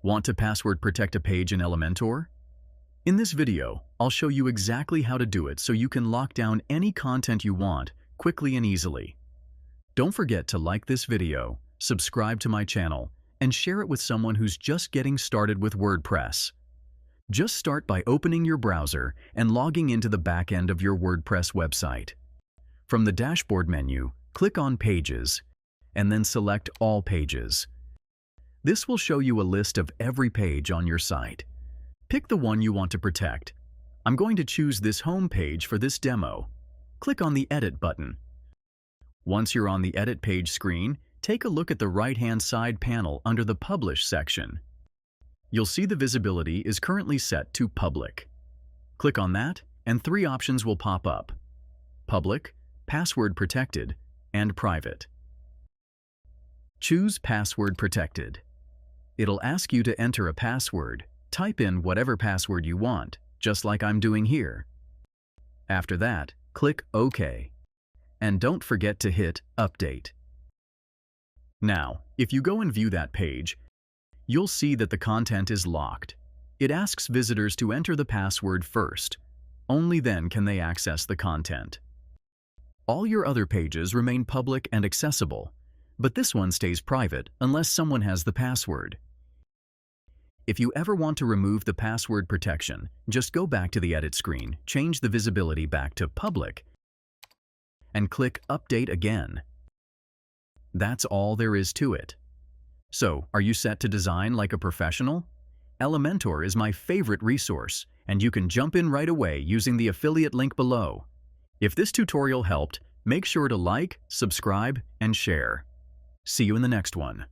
Want to password protect a page in Elementor? In this video, I'll show you exactly how to do it so you can lock down any content you want quickly and easily. Don't forget to like this video, subscribe to my channel, and share it with someone who's just getting started with WordPress. Just start by opening your browser and logging into the back end of your WordPress website. From the dashboard menu, click on Pages, and then select All Pages. This will show you a list of every page on your site. Pick the one you want to protect. I'm going to choose this home page for this demo. Click on the Edit button. Once you're on the Edit page screen, take a look at the right-hand side panel under the Publish section. You'll see the visibility is currently set to Public. Click on that, and three options will pop up: Public, Password Protected, and Private. Choose Password Protected. It'll ask you to enter a password. Type in whatever password you want, just like I'm doing here. After that, click OK. And don't forget to hit Update. Now, if you go and view that page, you'll see that the content is locked. It asks visitors to enter the password first. Only then can they access the content. All your other pages remain public and accessible, but this one stays private unless someone has the password. If you ever want to remove the password protection, just go back to the Edit screen, change the visibility back to Public, and click Update again. That's all there is to it. So, are you set to design like a professional? Elementor is my favorite resource, and you can jump in right away using the affiliate link below. If this tutorial helped, make sure to like, subscribe, and share. See you in the next one.